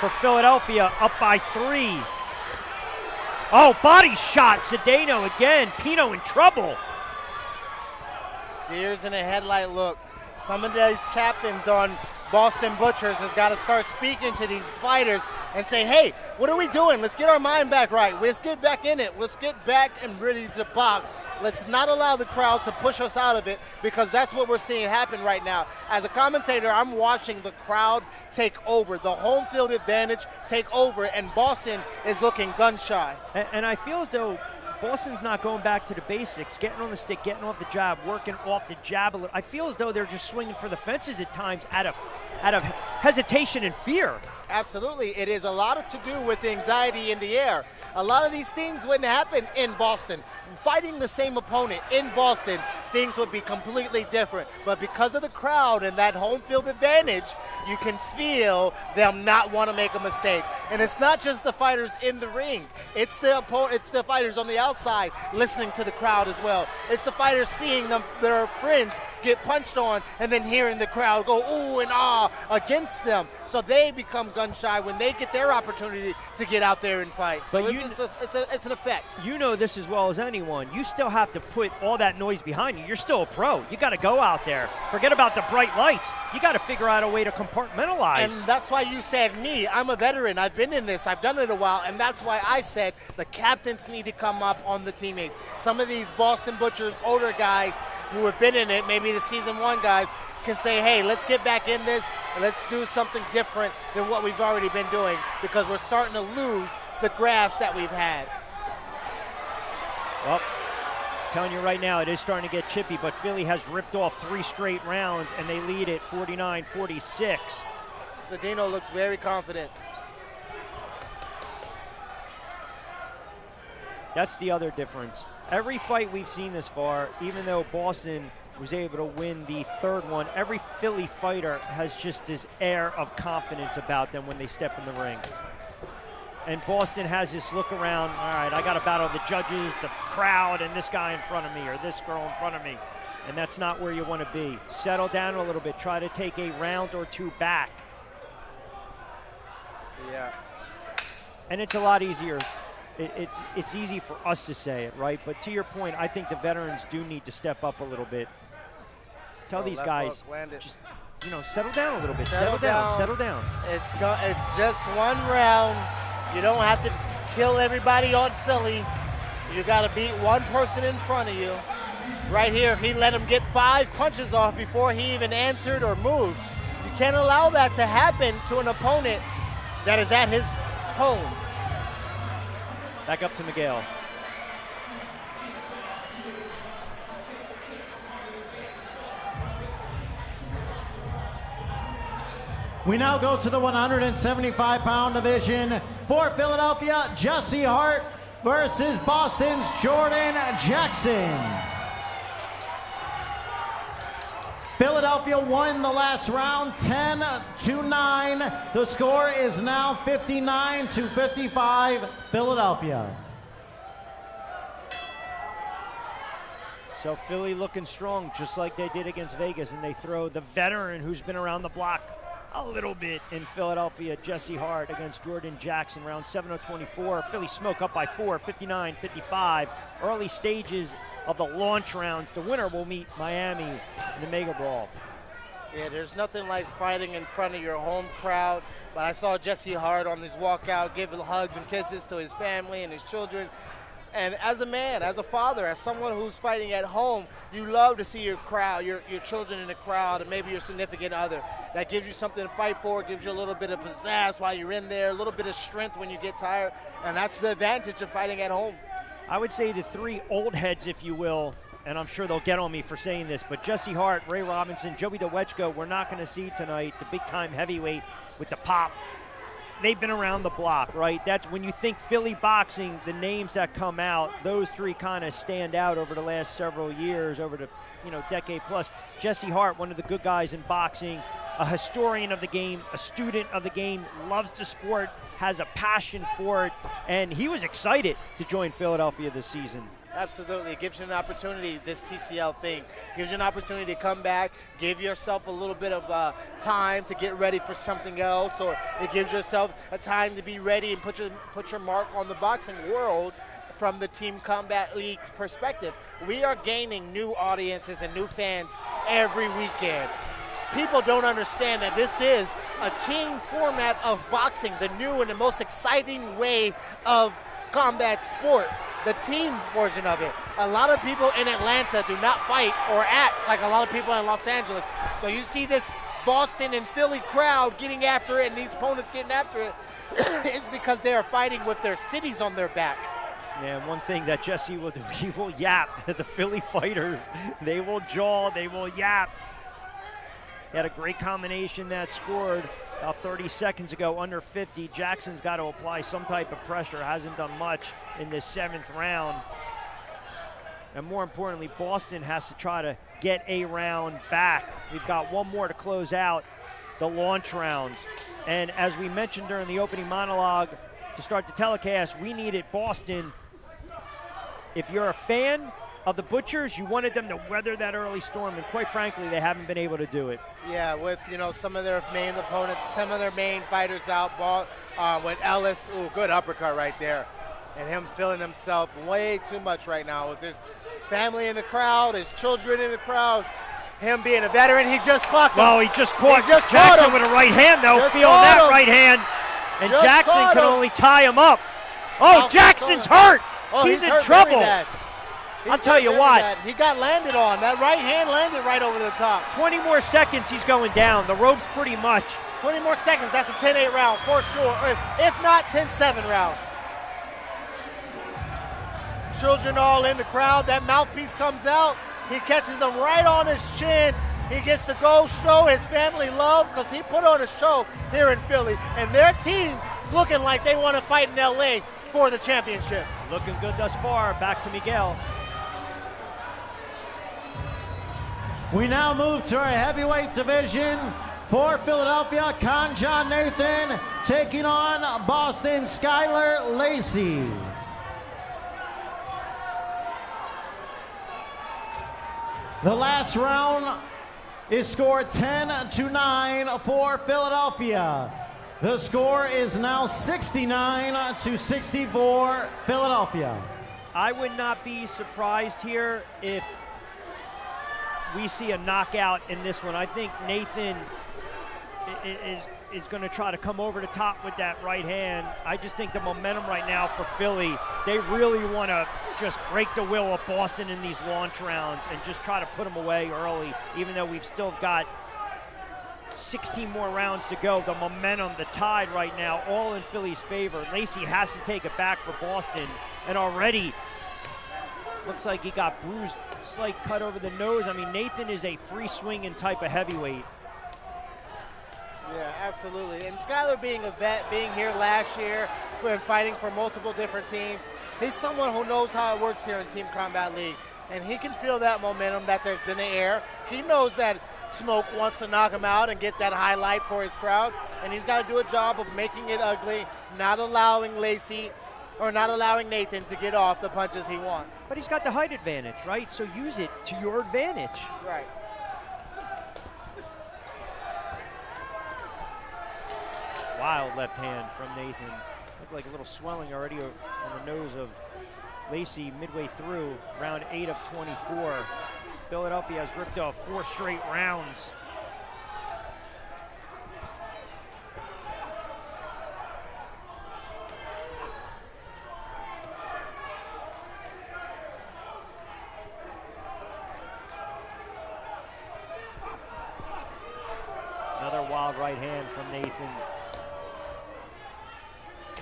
for Philadelphia, up by 3. Oh, body shot, Cedeno again. Pino in trouble. Deers in a headlight look. Some of these captains on Boston Butchers has got to start speaking to these fighters and say, hey, what are we doing? Let's get our mind back right. Let's get back in it. Let's get back and ready to box. Let's not allow the crowd to push us out of it, because that's what we're seeing happen right now. As a commentator, I'm watching the crowd take over, the home field advantage take over, and Boston is looking gun shy. And I feel as though Boston's not going back to the basics, getting on the stick, getting off the jab, working off the jab a little. I feel as though they're just swinging for the fences at times out of hesitation and fear. Absolutely. It is a lot to do with the anxiety in the air. A lot of these things wouldn't happen in Boston. Fighting the same opponent in Boston, things would be completely different. But because of the crowd and that home field advantage, you can feel them not want to make a mistake. And it's not just the fighters in the ring. It's the fighters on the outside listening to the crowd as well. It's the fighters seeing their friends get punched on and then hearing the crowd go ooh and ah against them. So they become gun shy when they get their opportunity to get out there and fight. So it's an effect. You know this as well as anyone. You still have to put all that noise behind you. You're still a pro. You got to go out there. Forget about the bright lights. You got to figure out a way to compartmentalize. And that's why you said me. I'm a veteran. I've been in this. I've done it a while. And that's why I said the captains need to come up on the teammates. Some of these Boston Butchers, older guys who have been in it, maybe the season 1 guys, can say, hey, let's get back in this and let's do something different than what we've already been doing, because we're starting to lose the grasp that we've had. Well, telling you right now, it is starting to get chippy, but Philly has ripped off 3 straight rounds, and they lead it 49-46. Cedeno looks very confident. That's the other difference. Every fight we've seen this far, even though Boston was able to win the 3rd one, every Philly fighter has just this air of confidence about them when they step in the ring. And Boston has this look around, all right, I got to battle the judges, the crowd, and this guy in front of me, or this girl in front of me. And that's not where you want to be. Settle down a little bit. Try to take a round or 2 back. Yeah. And it's a lot easier. It's easy for us to say it, right? But to your point, I think the veterans do need to step up a little bit. Tell these guys, just, settle down a little bit. Settle down. It's just 1 round. You don't have to kill everybody on Philly. You got to beat 1 person in front of you. Right here, he let him get 5 punches off before he even answered or moved. You can't allow that to happen to an opponent that is at his home. Back up to Miguel. We now go to the 175-pound division. For Philadelphia, Jesse Hart versus Boston's Jordan Jackson. Philadelphia won the last round 10-9. The score is now 59-55, Philadelphia. So Philly looking strong, just like they did against Vegas, and they throw the veteran who's been around the block a little bit in Philadelphia, Jesse Hart against Jordan Jackson, round 7-24. Philly smoke up by 4, 59-55. Early stages of the launch rounds. The winner will meet Miami in the Mega Brawl. Yeah, there's nothing like fighting in front of your home crowd. But I saw Jesse Hart on his walkout give hugs and kisses to his family and his children. And as a man, as a father, as someone who's fighting at home, you love to see your crowd, your children in the crowd, and maybe your significant other. That gives you something to fight for, gives you a little bit of pizzazz while you're in there, a little bit of strength when you get tired. And that's the advantage of fighting at home. I would say the 3 old heads, if you will, and I'm sure they'll get on me for saying this, but Jesse Hart, Ray Robinson, Joey DeWetchko, we're not going to see tonight the big-time heavyweight with the pop. They've been around the block, right? That's when you think Philly boxing, the names that come out, those three kind of stand out over the last several years, over the decade plus. Jesse Hart, one of the good guys in boxing, a historian of the game, a student of the game, loves the sport, has a passion for it, and he was excited to join Philadelphia this season. Absolutely. It gives you an opportunity, this TCL thing. Gives you an opportunity to come back, give yourself a little bit of time to get ready for something else, or it gives yourself a time to be ready and put your mark on the boxing world from the Team Combat League's perspective. We are gaining new audiences and new fans every weekend. People don't understand that this is a team format of boxing, the new and the most exciting way of combat sports. The team version of it. A lot of people in Atlanta do not fight or act like a lot of people in Los Angeles. So you see this Boston and Philly crowd getting after it and these opponents getting after it is because they are fighting with their cities on their back. Yeah, and one thing that Jesse will do, he will yap. The Philly fighters, they will jaw, they will yap. He had a great combination that scored about 30 seconds ago, under 50. Jackson's got to apply some type of pressure, hasn't done much in this 7th round. And more importantly, Boston has to try to get a round back. We've got one more to close out the launch rounds. And as we mentioned during the opening monologue to start the telecast, we needed Boston. If you're a fan of the Butchers, you wanted them to weather that early storm, and quite frankly, they haven't been able to do it. Yeah, with some of their main opponents, some of their main fighters out, with Ellis, good uppercut right there, and him feeling himself way too much right now with his family in the crowd, his children in the crowd, him being a veteran. He just clocked him. Well, he just caught Jackson with a right hand, though, feeling that right hand, and Jackson could only tie him up. Oh, Jackson's hurt. He's in trouble. I'll tell you what. He got landed on. That right hand landed right over the top. 20 more seconds, he's going down. The rope's pretty much. 20 more seconds, that's a 10-8 round for sure. If not, 10-7 round. Children all in the crowd. That mouthpiece comes out. He catches him right on his chin. He gets to go show his family love because he put on a show here in Philly. And their team looking like they want to fight in LA for the championship. Looking good thus far. Back to Miguel. We now move to our heavyweight division. For Philadelphia, Conja Nathan taking on Boston Skylar Lacy. The last round is scored 10-9 for Philadelphia. The score is now 69-64 Philadelphia. I would not be surprised here if we see a knockout in this one. I think Nathan is going to try to come over the top with that right hand. I just think the momentum right now for Philly, they really want to just break the will of Boston in these launch rounds and just try to put them away early, even though we've still got 16 more rounds to go. The momentum, the tide right now, all in Philly's favor. Lacy has to take it back for Boston, and already looks like he got bruised, slight cut over the nose. I mean, Nathan is a free swinging type of heavyweight. Yeah, absolutely. And Skylar being a vet, being here last year, been fighting for multiple different teams, he's someone who knows how it works here in Team Combat League. And he can feel that momentum that there's in the air. He knows that Smoke wants to knock him out and get that highlight for his crowd. And he's got to do a job of making it ugly, not allowing Lacy or not allowing Nathan to get off the punches he wants. But he's got the height advantage, right? So use it to your advantage. Right. Wild left hand from Nathan. Looked like a little swelling already on the nose of Lacy midway through round 8 of 24. Philadelphia has ripped off 4 straight rounds. Another wild right hand from Nathan.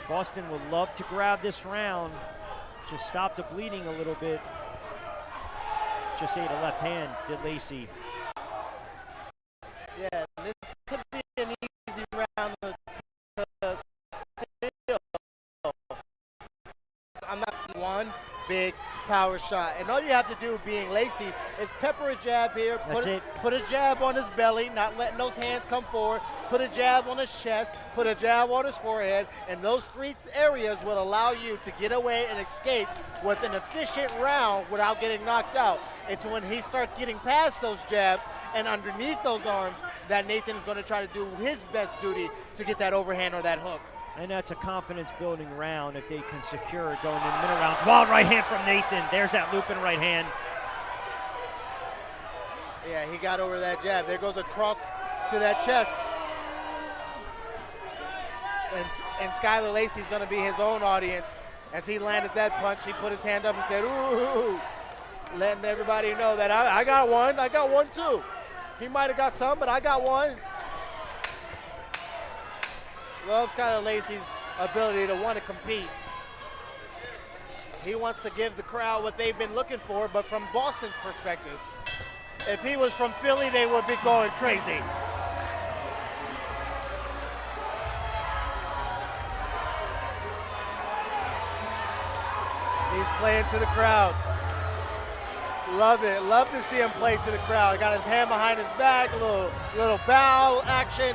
Boston would love to grab this round, just stop the bleeding a little bit. just ate a left hand, did Lacy. Yeah, this could be an easy round to steal. I'm not seeing one big power shot. And all you have to do, being Lacy, is pepper a jab here, put a jab on his belly, not letting those hands come forward, put a jab on his chest, put a jab on his forehead, and those three areas will allow you to get away and escape with an efficient round without getting knocked out. It's when he starts getting past those jabs and underneath those arms that Nathan is going to try to do his best duty to get that overhand or that hook. And that's a confidence-building round if they can secure it going into the middle rounds. Wild right hand from Nathan. There's that looping right hand. Yeah, he got over that jab. There goes across to that chest. And Skylar Lacy's going to be his own audience. As he landed that punch, he put his hand up and said, ooh, letting everybody know that I got one. I got one too. He might have got some, but I got one. Love Skylar Lacy's ability to want to compete. He wants to give the crowd what they've been looking for, but from Boston's perspective. If he was from Philly, they would be going crazy. He's playing to the crowd. Love it. Love to see him play to the crowd. Got his hand behind his back, a little bow action.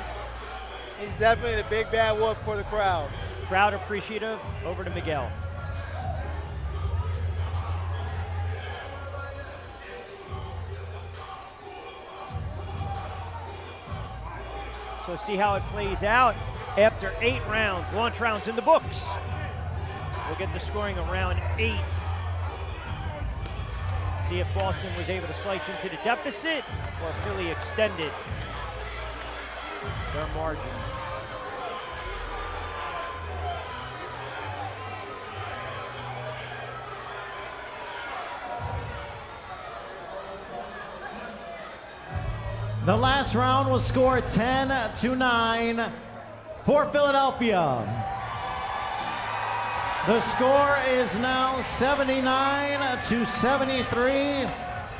He's definitely the big bad wolf for the crowd. Crowd appreciative. Over to Miguel. So see how it plays out after 8 rounds. Launch rounds in the books. We'll get the scoring of round 8. See if Boston was able to slice into the deficit or Philly extended their margin. The last round was scored 10-9 for Philadelphia. The score is now 79-73.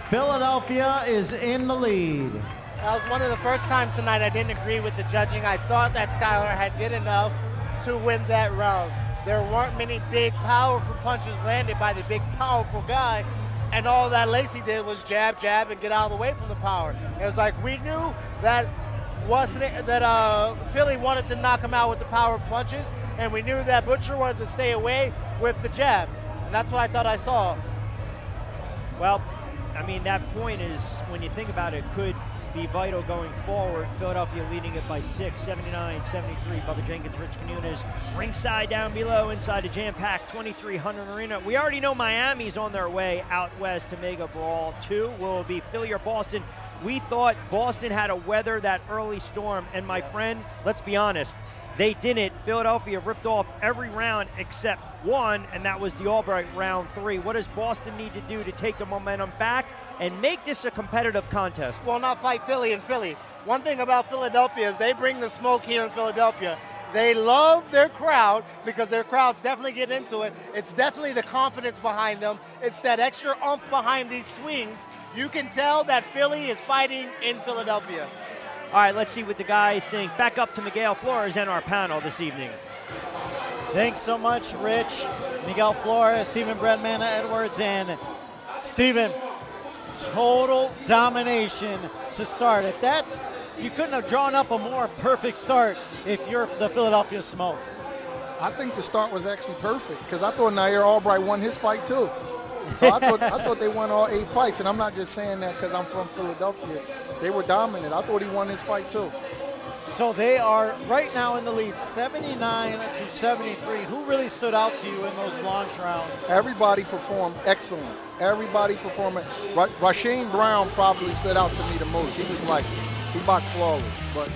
Philadelphia is in the lead. That was one of the first times tonight I didn't agree with the judging. I thought that Skylar had did enough to win that round. There weren't many big, powerful punches landed by the big, powerful guy. And all that Lacy did was jab, jab, and get out of the way from the power. It was like we knew that Philly wanted to knock him out with the power punches, and we knew that Butcher wanted to stay away with the jab. And that's what I thought I saw. Well, I mean, that point is, when you think about it, could be vital going forward. Philadelphia leading it by 6, 79-73. Bubba Jenkins, Rich Quinones, ringside down below, inside the jam-packed 2300 arena. We already know Miami's on their way out west to Mega Brawl 2. Will it be Philly or Boston? We thought Boston had to weather that early storm, and my friend, let's be honest, they didn't. Philadelphia ripped off every round except one, and that was the Albright round 3. What does Boston need to do to take the momentum back and make this a competitive contest? Well, not fight Philly in Philly. One thing about Philadelphia is they bring the smoke here in Philadelphia. They love their crowd because their crowds definitely get into it. It's definitely the confidence behind them. It's that extra oomph behind these swings. You can tell that Philly is fighting in Philadelphia. All right, let's see what the guys think. Back up to Miguel Flores and our panel this evening. Thanks so much, Rich, Miguel Flores, Stephen Breadman Edwards, and Stephen, total domination to start. If that's, you couldn't have drawn up a more perfect start if you're the Philadelphia Smoke. I think the start was actually perfect because I thought Nahir Albright won his fight too. So I thought they won all 8 fights, and I'm not just saying that because I'm from Philadelphia. They were dominant. I thought he won his fight too. So they are right now in the lead, 79-73. Who really stood out to you in those launch rounds? Everybody performed excellent. Everybody performed. Rasheen Brown probably stood out to me the most. He was like, he boxed flawless. But